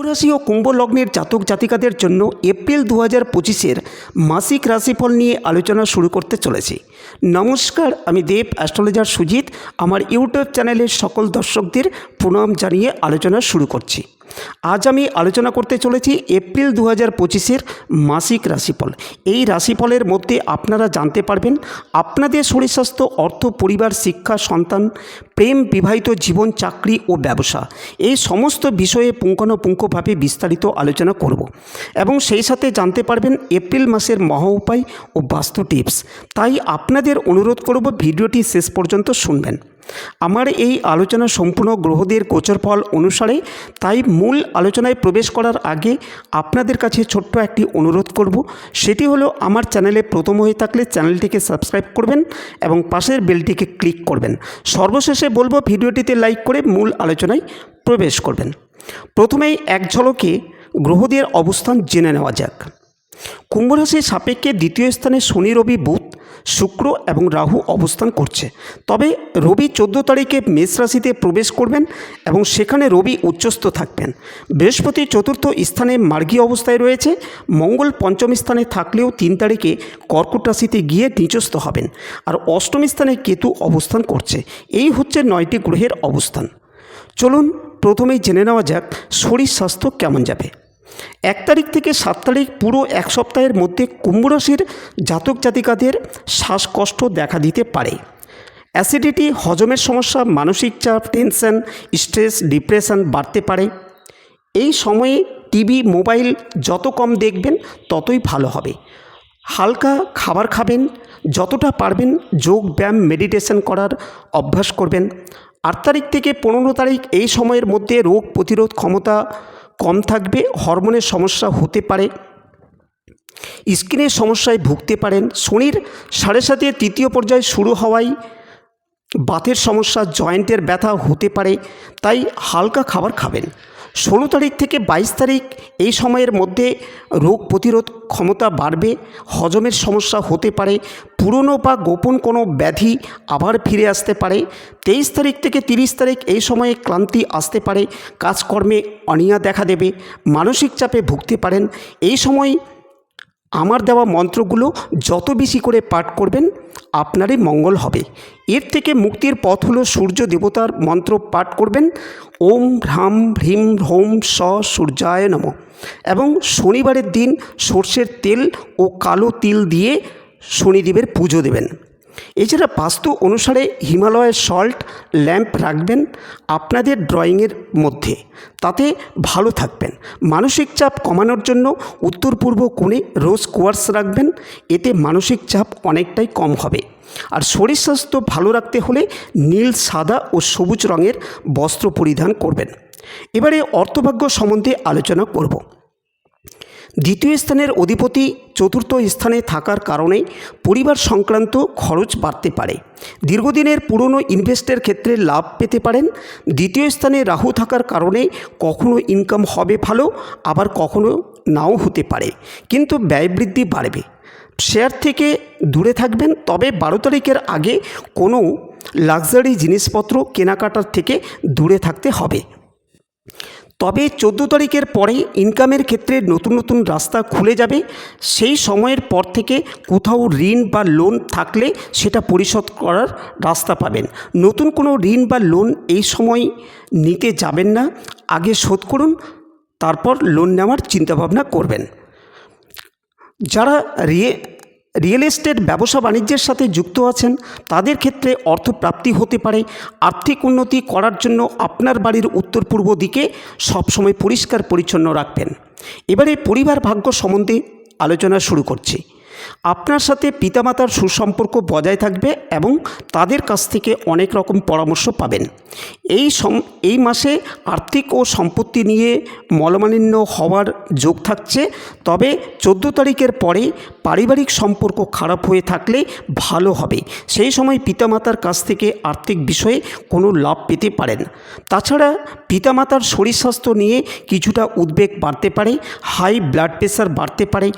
রাশি ও কুম্ভ লগ্নের জাতক জাতিকাদের জন্য এপ্রিল 2025-এর মাসিক রাশিফল নিয়ে আলোচনা শুরু করতে চলেছি। নমস্কার, আমি দেব অ্যাস্ট্রোলজার সুজিত। আমার ইউটিউব চ্যানেলের সকল দর্শকদের প্রণাম জানিয়ে আলোচনা শুরু করছি। আজ আমি আলোচনা করতে চলেছি এপ্রিল 2025-এর মাসিক রাশিফল। এই রাশিফলের মধ্যে আপনারা জানতে পারবেন আপনাদের শরীর স্বাস্থ্য, অর্থ, পরিবার, শিক্ষা, সন্তান, প্রেম, বিবাহিত জীবন, চাকরি ও ব্যবসা, এই সমস্ত বিষয়ে পুঙ্খানুপুঙ্খভাবে বিস্তারিত আলোচনা করব এবং সেই সাথে জানতে পারবেন এপ্রিল মাসের মহা উপায় ও বাস্তু টিপস। তাই আপনাদের অনুরোধ করব ভিডিওটি শেষ পর্যন্ত শুনবেন। আমার এই আলোচনা সম্পূর্ণ গ্রহদের গোচর ফল অনুসারে, তাই মূল আলোচনায় প্রবেশ করার আগে আপনাদের কাছে ছোট্ট একটি অনুরোধ করব। সেটি হলো, আমার চ্যানেলে প্রথম হয়ে থাকলে চ্যানেলটিকে সাবস্ক্রাইব করবেন এবং পাশের বেলটিকে ক্লিক করবেন। সর্বশেষে বলবো ভিডিওটিতে লাইক করে মূল আলোচনায় প্রবেশ করবেন। প্রথমেই এক ঝলকে গ্রহদের অবস্থান জেনে নেওয়া যাক। কুম্ভ রাশির সাপেক্ষে দ্বিতীয় স্থানে শনি, রবি, বুধ, শুক্র এবং রাহু অবস্থান করছে। তবে রবি 14 তারিখে মেষ রাশিতে প্রবেশ করবেন এবং সেখানে রবি উচ্চস্থ থাকবেন। বৃহস্পতি চতুর্থ স্থানে মার্গী অবস্থায় রয়েছে। মঙ্গল পঞ্চম স্থানে থাকলেও 3 তারিখে কর্কট রাশিতে গিয়ে নিচস্থ হবেন। আর অষ্টম স্থানে কেতু অবস্থান করছে। এই হচ্ছে 9টি গ্রহের অবস্থান। চলুন প্রথমেই জেনে নেওয়া যাক শরীর স্বাস্থ্য কেমন যাবে। 1 তারিখ থেকে 7 তারিখ পুরো এক সপ্তাহের মধ্যে কুম্ভ রাশির জাতক জাতিকাদের শ্বাসকষ্ট দেখা দিতে পারে। অ্যাসিডিটি, হজমের সমস্যা, মানসিক চাপ, টেনশন, স্ট্রেস, ডিপ্রেশন বাড়তে পারে। এই সময়ে টিভি, মোবাইল যত কম দেখবেন ততই ভালো হবে। হালকা খাবার খাবেন, যতটা পারবেন যোগ ব্যায়াম, মেডিটেশন করার অভ্যাস করবেন। 8 তারিখ থেকে 15 তারিখ এই সময়ের মধ্যে রোগ প্রতিরোধ ক্ষমতা কম থাকবে। হরমোনের সমস্যা হতে পারে, স্কিনের সমস্যায় ভুগতে পারেন। শনির 7.5 তৃতীয় পর্যায়ে শুরু হওয়ায় বাতের সমস্যা, জয়েন্টের ব্যথা হতে পারে, তাই হালকা খাবার খাবেন। 16 তারিখ থেকে 22 তারিখ এই সময়ের মধ্যে রোগ প্রতিরোধ ক্ষমতা বাড়বে। হজমের সমস্যা হতে পারে, পুরনো বা গোপন কোনো ব্যাধি আবার ফিরে আসতে পারে। 23 তারিখ থেকে 30 তারিখ এই সময়ে ক্লান্তি আসতে পারে, কাজকর্মে অনীহা দেখা দেবে, মানসিক চাপে ভুগতে পারেন। এই সময় আমার দেওয়া মন্ত্রগুলো যত বেশি করে পাঠ করবেন আপনারই মঙ্গল হবে। এর থেকে মুক্তির পথ হলো সূর্য দেবতার মন্ত্র পাঠ করবেন, ওম হ্রাম হ্রিম হোম স সূর্যায় নমঃ। এবং শনিবারের দিন সর্ষের তেল ও কালো তিল দিয়ে শনিদেবের পুজো দেবেন। এছাড়া বাস্তু অনুসারে হিমালয়ের সল্ট ল্যাম্প রাখবেন আপনাদের ড্রয়িংয়ের মধ্যে, তাতে ভালো থাকবেন। মানসিক চাপ কমানোর জন্য উত্তর পূর্ব কোণে রোজ কোয়ার্টস রাখবেন, এতে মানসিক চাপ অনেকটাই কম হবে। আর শরীর স্বাস্থ্য ভালো রাখতে হলে নীল, সাদা ও সবুজ রঙের বস্ত্র পরিধান করবেন। এবারে অর্থভাগ্য সম্বন্ধে আলোচনা করব। দ্বিতীয় স্থানের অধিপতি চতুর্থ স্থানে থাকার কারণে পরিবার সংক্রান্ত খরচ বাড়তে পারে। দীর্ঘদিনের পুরনো ইনভেস্টের ক্ষেত্রে লাভ পেতে পারেন। দ্বিতীয় স্থানে রাহু থাকার কারণে কখনো ইনকাম হবে ভালো, আবার কখনো নাও হতে পারে, কিন্তু ব্যয় বৃদ্ধি বাড়বে। শেয়ার থেকে দূরে থাকবেন, তবে 12 তারিখের আগে কোনো লাক্সারি জিনিসপত্র কেনাকাটার থেকে দূরে থাকতে হবে। তবে 14 তারিখের পরে ইনকামের ক্ষেত্রে নতুন নতুন রাস্তা খুলে যাবে। সেই সময়ের পর থেকে কোথাও ঋণ বা লোন থাকলে সেটা পরিশোধ করার রাস্তা পাবেন। নতুন কোনো ঋণ বা লোন এই সময় নিতে যাবেন না, আগে শোধ করুন, তারপর লোন নেওয়ার চিন্তাভাবনা করবেন। যারা রিয়েল এস্টেট ব্যবসা বাণিজ্যের সাথে যুক্ত আছেন তাদের ক্ষেত্রে অর্থপ্রাপ্তি হতে পারে। আর্থিক উন্নতি করার জন্য আপনার বাড়ির উত্তর পূর্ব দিকে সবসময় পরিষ্কার পরিচ্ছন্ন রাখবেন। এবারে পরিবার ভাগ্য সম্বন্ধে আলোচনা শুরু করছি। আপনার সাথে পিতামাতার সুসম্পর্ক বজায় থাকবে এবং তাদের কাছ থেকে অনেক রকম পরামর্শ পাবেন। এই মাসে আর্থিক ও সম্পত্তি নিয়ে মলমালিন্য হওয়ার যোগ থাকছে। তবে 14 তারিখের পরে পারিবারিক সম্পর্ক খারাপ হয়ে থাকলে ভালো হবে। সেই সময় পিতামাতার কাছ থেকে আর্থিক বিষয়ে কোনো লাভ পেতে পারেন। তাছাড়া পিতামাতার শরীর স্বাস্থ্য নিয়ে কিছুটা উদ্বেগ বাড়তে পারে, হাই ব্লাড প্রেশার বাড়তে পারে,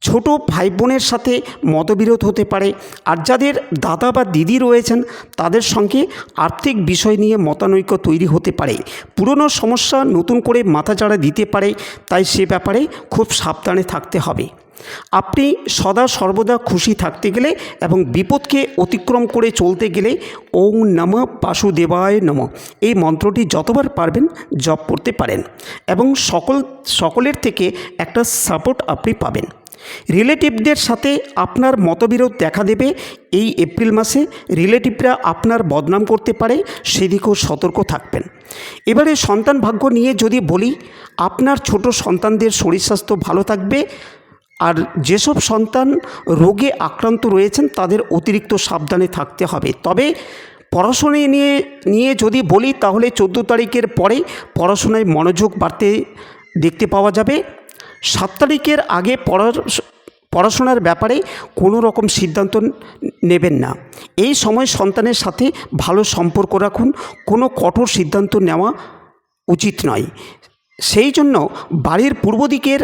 ছোট ভাই বোনের সাথে মতবিরোধ হতে পারে। আর যাদের দাদা বা দিদি রয়েছেন তাদের সঙ্গে আর্থিক বিষয় নিয়ে মতানৈক্য তৈরি হতে পারে। পুরনো সমস্যা নতুন করে মাথাচাড়া দিতে পারে, তাই সে ব্যাপারে খুব সাবধানে থাকতে হবে। আপনি সদা সর্বদা খুশি থাকতে গেলে এবং বিপদকে অতিক্রম করে চলতে গেলে ওং নমঃ বাসুদেবায় নমঃ এই মন্ত্রটি যতবার পারবেন জপ করতে পারেন এবং সকলের থেকে একটা সাপোর্ট আপনি পাবেন। রিলেটিভদের সাথে আপনার মতবিরোধ দেখা দেবে। এই এপ্রিল মাসে রিলেটিভরা আপনার বদনাম করতে পারে, সেদিকেও সতর্ক থাকবেন। এবারে সন্তান ভাগ্য নিয়ে যদি বলি, আপনার ছোট সন্তানদের শরীর স্বাস্থ্য ভালো থাকবে। আর যেসব সন্তান রোগে আক্রান্ত রয়েছেন তাদের অতিরিক্ত সাবধানে থাকতে হবে। তবে পড়াশোনা নিয়ে যদি বলি, তাহলে 14 তারিখের পরে পড়াশোনায় মনোযোগ বাড়তে দেখতে পাওয়া যাবে। 7 তারিখের আগে পড়াশোনার ব্যাপারে কোনো রকম সিদ্ধান্ত নেবেন না। এই সময় সন্তানের সাথে ভালো সম্পর্ক রাখুন, কোনো কঠোর সিদ্ধান্ত নেওয়া উচিত নয়। সেই জন্য বাড়ির পূর্ব দিকের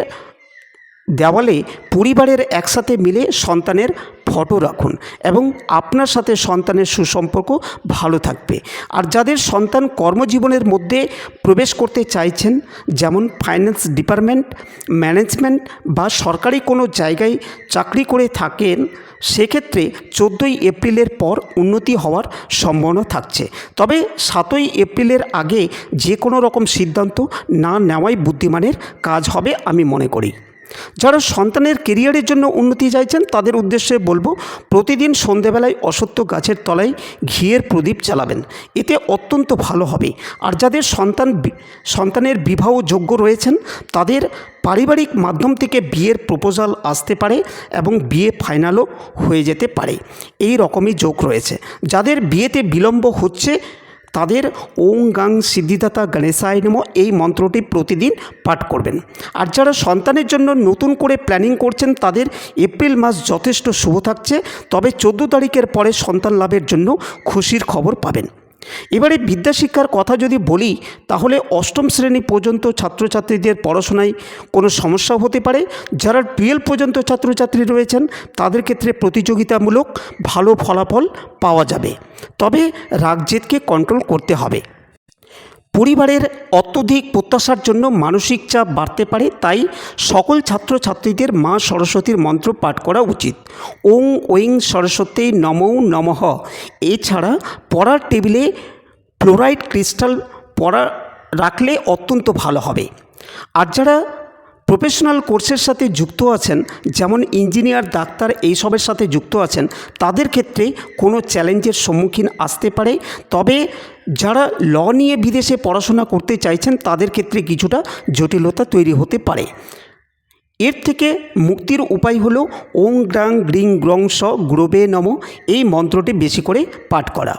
দেওয়ালে পরিবারের একসাথে মিলে সন্তানের ফটো রাখুন এবং আপনার সাথে সন্তানের সুসম্পর্ক ভালো থাকবে। আর যাদের সন্তান কর্মজীবনের মধ্যে প্রবেশ করতে চাইছেন, যেমন ফাইন্যান্স ডিপার্টমেন্ট, ম্যানেজমেন্ট বা সরকারি কোনো জায়গায় চাকরি করে থাকেন, সেক্ষেত্রে 14ই এপ্রিলের পর উন্নতি হওয়ার সম্ভাবনা থাকছে। তবে 7ই এপ্রিলের আগে যে কোনো রকম সিদ্ধান্ত না নেওয়াই বুদ্ধিমানের কাজ হবে আমি মনে করি। যারা সন্তানের কেরিয়ারের জন্য উন্নতি চাইছেন তাদের উদ্দেশ্যে বলবো, প্রতিদিন সন্ধেবেলায় অশ্বত্থ গাছের তলায় ঘিয়ের প্রদীপ জ্বালাবেন, এতে অত্যন্ত ভালো হবে। আর যাদের সন্তানের বিবাহ যোগ্য রয়েছেন তাদের পারিবারিক মাধ্যম থেকে বিয়ের প্রপোজাল আসতে পারে এবং বিয়ে ফাইনালও হয়ে যেতে পারে, এই রকমই যোগ রয়েছে। যাদের বিয়েতে বিলম্ব হচ্ছে তাদের ওং গাং সিদ্ধিদাতা গণেশায় নমঃ এই মন্ত্রটি প্রতিদিন পাঠ করবেন। আর যারা সন্তানের জন্য নতুন করে প্ল্যানিং করছেন তাদের এপ্রিল মাস যথেষ্ট শুভ থাকছে। তবে 14 তারিখের পরে সন্তান লাভের জন্য খুশির খবর পাবেন। এবারে বিদ্যাশিক্ষার কথা যদি বলি, তাহলে 8ম শ্রেণী পর্যন্ত ছাত্রছাত্রীদের পড়াশোনায় কোনো সমস্যা হতে পারে। যারা 12 পর্যন্ত ছাত্রছাত্রী রয়েছেন তাদের ক্ষেত্রে প্রতিযোগিতামূলক ভালো ফলাফল পাওয়া যাবে, তবে রাগ জেদকে কন্ট্রোল করতে হবে। পরিবারের অত্যধিক প্রত্যাশার জন্য মানসিক চাপ বাড়তে পারে, তাই সকল ছাত্রছাত্রীদের মা সরস্বতীর মন্ত্র পাঠ করা উচিত। ওং ঐং সরস্বতী নমো নমঃ। এছাড়া পড়ার টেবিলে ফ্লোরাইড ক্রিস্টাল রাখলে অত্যন্ত ভালো হবে। আর যারা প্রফেশনাল কোর্সের সাথে যুক্ত আছেন, যেমন ইঞ্জিনিয়ার, ডাক্তার এইসবের সাথে যুক্ত আছেন, তাদের ক্ষেত্রে কোনো চ্যালেঞ্জের সম্মুখীন আসতে পারে। তবে যারা ল নিয়ে বিদেশে পড়াশোনা করতে চাইছেন তাদের ক্ষেত্রে কিছুটা জটিলতা তৈরি হতে পারে। এর থেকে মুক্তির উপায় হলো ওং গ্রাং গ্রিং গ্রং স গুরবে নমঃ এই মন্ত্রটি বেশি করে পাঠ করা।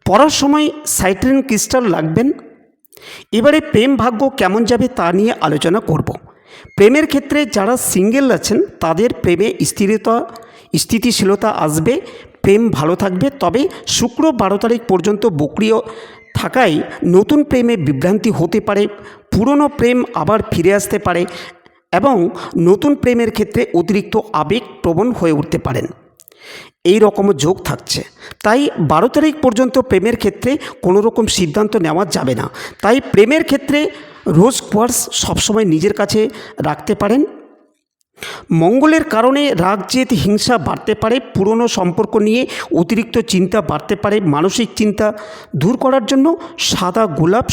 পড়ার সময় সাইট্রিন ক্রিস্টাল রাখবেন। এবারে প্রেম ভাগ্য কেমন যাবে তা নিয়ে আলোচনা করব। প্রেমের ক্ষেত্রে যারা সিঙ্গেল আছেন তাদের প্রেমে স্থিতিশীলতা আসবে, প্রেম ভালো থাকবে। তবে শুক্র 12 তারিখ পর্যন্ত বক্রিয় থাকায় নতুন প্রেমে বিভ্রান্তি হতে পারে, পুরনো প্রেম আবার ফিরে আসতে পারে এবং নতুন প্রেমের ক্ষেত্রে অতিরিক্ত আবেগপ্রবণ হয়ে উঠতে পারেন, এই রকমও যোগ থাকছে। তাই 12 তারিখ পর্যন্ত প্রেমের ক্ষেত্রে কোনো রকম সিদ্ধান্ত নেওয়া যাবে না। তাই প্রেমের ক্ষেত্রে রোজ কোয়ার্টজ সবসময় নিজের কাছে রাখতে পারেন। মঙ্গলের কারণে রাগ জেদ হিংসা বাড়তে পারে, পুরনো সম্পর্ক নিয়ে অতিরিক্ত চিন্তা বাড়তে পারে। মানসিক চিন্তা দূর করার জন্য সাদা গোলাপ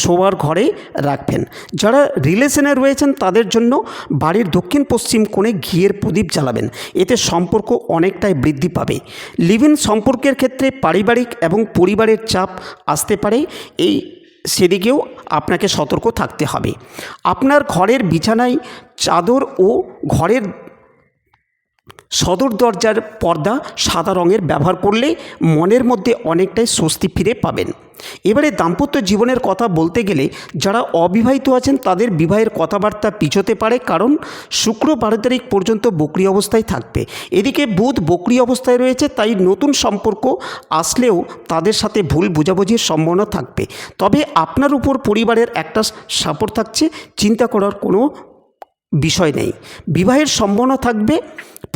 শোবার ঘরে রাখবেন। যারা রিলেশনে রয়েছেন তাদের জন্য বাড়ির দক্ষিণ পশ্চিম কোণে ঘিয়ের প্রদীপ জ্বালাবেন, এতে সম্পর্ক অনেকটাই বৃদ্ধি পাবে। লিভ ইন সম্পর্কের ক্ষেত্রে পারিবারিক এবং পরিবারের চাপ আসতে পারে, সেদিকেও আপনাকে সতর্ক থাকতে হবে। আপনার ঘরের বিছানায় চাদর ও ঘরের সদর দরজার পর্দা সাদা রঙের ব্যবহার করলে মনের মধ্যে অনেকটাই স্বস্তি ফিরে পাবেন। এবারে দাম্পত্য জীবনের কথা বলতে গেলে যারা অবিবাহিত আছেন তাদের বিবাহের কথাবার্তা পিছোতে পারে, কারণ শুক্র 12 তারিখ পর্যন্ত বক্রি অবস্থায় থাকবে। এদিকে বুধ বক্রি অবস্থায় রয়েছে, তাই নতুন সম্পর্ক আসলেও তাদের সাথে ভুল বোঝাবুঝির সম্ভাবনা থাকবে। তবে আপনার উপর পরিবারের একটা সাপোর্ট থাকছে, চিন্তা করার কোনো বিষয় নেই। বিবাহের সম্ভাবনা থাকবে,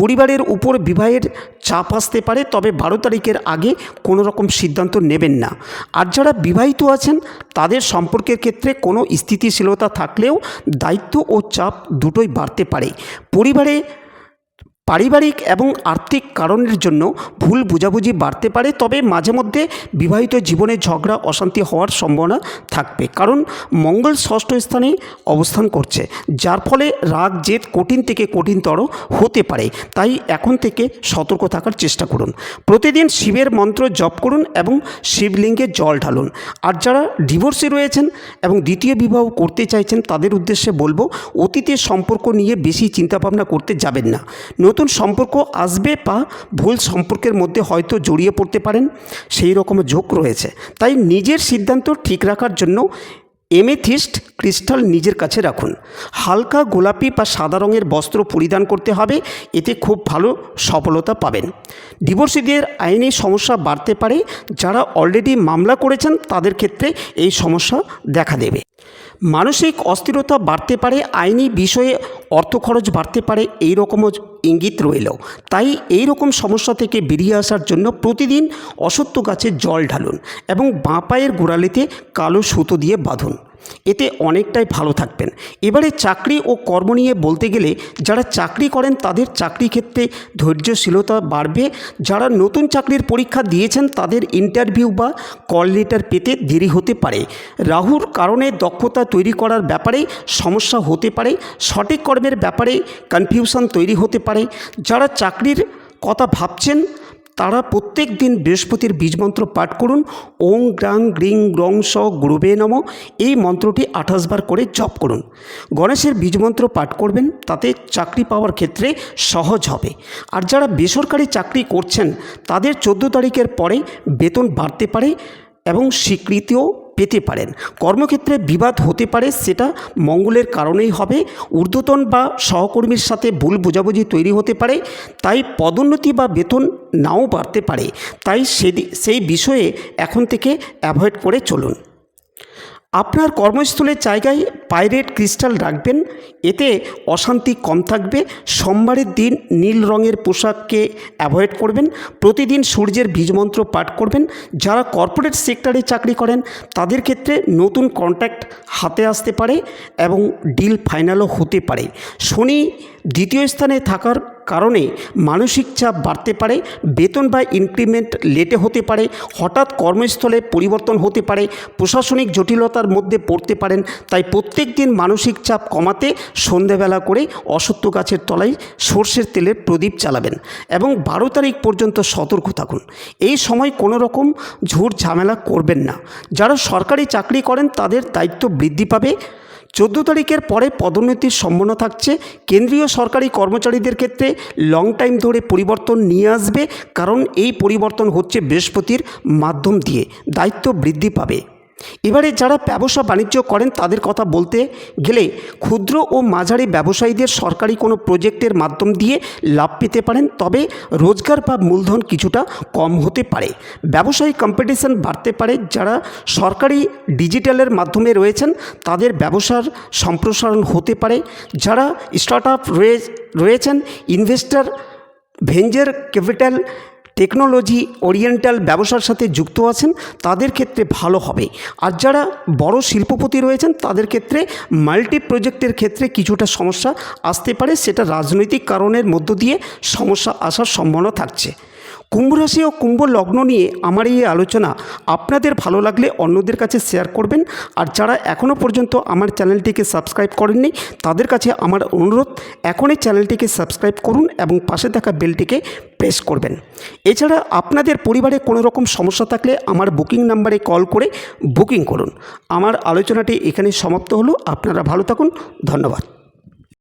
পরিবারের উপর বিবাহের চাপ আসতে পারে, তবে 12 তারিখের আগে কোনো রকম সিদ্ধান্ত নেবেন না। আর যারা বিবাহিত আছেন তাদের সম্পর্কের ক্ষেত্রে কোনো স্থিতিশীলতা থাকলেও দায়িত্ব ও চাপ দুটোই বাড়তে পারে। পরিবারে পারিবারিক এবং আর্থিক কারণের জন্য ভুল বোঝাবুঝি বাড়তে পারে, তবে মাঝে মধ্যে বিবাহিত জীবনে ঝগড়া অশান্তি হওয়ার সম্ভাবনা থাকবে, কারণ মঙ্গল ষষ্ঠ স্থানে অবস্থান করছে, যার ফলে রাগ জেদ কঠিন থেকে কঠিনতর হতে পারে। তাই এখন থেকে সতর্ক থাকার চেষ্টা করুন। প্রতিদিন শিবের মন্ত্র জপ করুন এবং শিবলিঙ্গে জল ঢালুন। আর যারা ডিভোর্সে রয়েছেন এবং দ্বিতীয় বিবাহ করতে চাইছেন তাদের উদ্দেশ্যে বলবো, অতীতের সম্পর্ক নিয়ে বেশি চিন্তাভাবনা করতে যাবেন না। নতুন সম্পর্ক আসবে বা ভুল সম্পর্কের মধ্যে হয়তো জড়িয়ে পড়তে পারেন, সেই রকম ঝোঁক রয়েছে। তাই নিজের সিদ্ধান্ত ঠিক রাখার জন্য এমেথিস্ট ক্রিস্টাল নিজের কাছে রাখুন। হালকা গোলাপি বা সাদা রঙের বস্ত্র পরিধান করতে হবে, এতে খুব ভালো সফলতা পাবেন। ডিভোর্সিদের আইনি সমস্যা বাড়তে পারে, যারা অলরেডি মামলা করেছেন তাদের ক্ষেত্রে এই সমস্যা দেখা দেবে। মানসিক অস্থিরতা বাড়তে পারে, আইনি বিষয়ে অর্থ খরচ বাড়তে পারে, এই রকমও ইঙ্গিত রইল। তাই এই রকম সমস্যা থেকে বেরিয়ে আসার জন্য প্রতিদিন অশ্বত্থ গাছে জল ঢালুন এবং বাঁ পায়ের গোড়ালিতে কালো সুতো দিয়ে বাঁধুন, এতে অনেকটাই ভালো থাকবেন। এবারে চাকরি ও কর্ম নিয়ে বলতে গেলে, যারা চাকরি করেন তাদের চাকরি ক্ষেত্রে ধৈর্যশীলতা বাড়বে। যারা নতুন চাকরির পরীক্ষা দিয়েছেন তাদের ইন্টারভিউ বা কল লেটার পেতে দেরি হতে পারে। রাহুর কারণে দক্ষতা তৈরি করার ব্যাপারে সমস্যা হতে পারে, সঠিক কর্মের ব্যাপারে কনফিউশন তৈরি হতে পারে। যারা চাকরির কথা ভাবছেন তারা প্রত্যেক দিন বৃহস্পতির বীজমন্ত্র পাঠ করুন। ওং গ্রাং গ্রিং গ্রং স গুরুবে নমঃ, এই মন্ত্রটি 28 বার করে জপ করুন। গণেশের বীজমন্ত্র পাঠ করবেন, তাতে চাকরি পাওয়ার ক্ষেত্রে সহজ হবে। আর যারা বেসরকারি চাকরি করছেন তাদের 14 তারিখের পরে বেতন বাড়তে পারে এবং স্বীকৃতিও পেতে পারেন। কর্মক্ষেত্রে বিবাদ হতে পারে, সেটা মঙ্গলের কারণেই হবে। ঊর্ধ্বতন বা সহকর্মীর সাথে ভুল বোঝাবুঝি তৈরি হতে পারে, তাই পদোন্নতি বা বেতন নাও বাড়তে পারে। তাই সেই বিষয়ে এখন থেকে অ্যাভয়েড করে চলুন। আপনার কর্মস্থলের জায়গায় পাইরেট ক্রিস্টাল রাখবেন, এতে অশান্তি কম থাকবে। সোমবারের দিন নীল রঙের পোশাককে অ্যাভয়েড করবেন। প্রতিদিন সূর্যের বীজমন্ত্র পাঠ করবেন। যারা কর্পোরেট সেক্টরে চাকরি করেন তাদের ক্ষেত্রে নতুন কন্ট্যাক্ট হাতে আসতে পারে এবং ডিল ফাইনালও হতে পারে। শনি দ্বিতীয় স্থানে থাকার কারণে মানসিক চাপ বাড়তে পারে, বেতন বা ইনক্রিমেন্ট লেটে হতে পারে, হঠাৎ কর্মস্থলে পরিবর্তন হতে পারে, প্রশাসনিক জটিলতার মধ্যে পড়তে পারেন। তাই প্রত্যেক দিন মানসিক চাপ কমাতে সন্ধেবেলা করে অশ্বত্থ গাছের তলায় সর্ষের তেলের প্রদীপ জ্বালাবেন এবং 12 তারিখ পর্যন্ত সতর্ক থাকুন। এই সময় কোনো রকম ঝুট ঝামেলা করবেন না। যারা সরকারি চাকরি করেন তাদের দায়িত্ব বৃদ্ধি পাবে। 14 তারিখের পরে পদোন্নতির সম্ভাবনা থাকছে। কেন্দ্রীয় সরকারি কর্মচারীদের ক্ষেত্রে লং টাইম ধরে পরিবর্তন নিয়ে আসবে, কারণ এই পরিবর্তন হচ্ছে বৃহস্পতির মাধ্যম দিয়ে, দায়িত্ব বৃদ্ধি পাবে। এবারে যারা ব্যবসা বাণিজ্য করেন তাদের কথা বলতে গেলে, ক্ষুদ্র ও মাঝারি ব্যবসায়ীদের সরকারি কোনো প্রজেক্টের মাধ্যম দিয়ে লাভ পেতে পারেন, তবে রোজগার বা মূলধন কিছুটা কম হতে পারে। ব্যবসায়ী কম্পিটিশন বাড়তে পারে। যারা সরকারি ডিজিটালের মাধ্যমে রয়েছেন তাদের ব্যবসার সম্প্রসারণ হতে পারে। যারা স্টার্টআপ রয়েছেন, investor, venture capital, technology oriental ব্যবসার সাথে যুক্ত আছেন তাদের ক্ষেত্রে ভালো হবে। আর যারা বড় শিল্পপতি রয়েছেন তাদের ক্ষেত্রে মাল্টি প্রজেক্টের ক্ষেত্রে কিছুটা সমস্যা আসতে পারে, সেটা রাজনৈতিক কারণের মধ্য দিয়ে সমস্যা আসার সম্ভাবনা থাকছে। কুম্ভ রাশি ও কুম্ভ লগ্ন নিয়ে আমার এই আলোচনা আপনাদের ভালো লাগলে অন্যদের কাছে শেয়ার করবেন। আর যারা এখনও পর্যন্ত আমার চ্যানেলটিকে সাবস্ক্রাইব করেননি তাদের কাছে আমার অনুরোধ, এখনই চ্যানেলটিকে সাবস্ক্রাইব করুন এবং পাশে থাকা বেলটিকে প্রেস করবেন। এছাড়া আপনাদের পরিবারে কোনো রকম সমস্যা থাকলে আমার বুকিং নাম্বারে কল করে বুকিং করুন। আমার আলোচনাটি এখানে সমাপ্ত হলো। আপনারা ভালো থাকুন, ধন্যবাদ।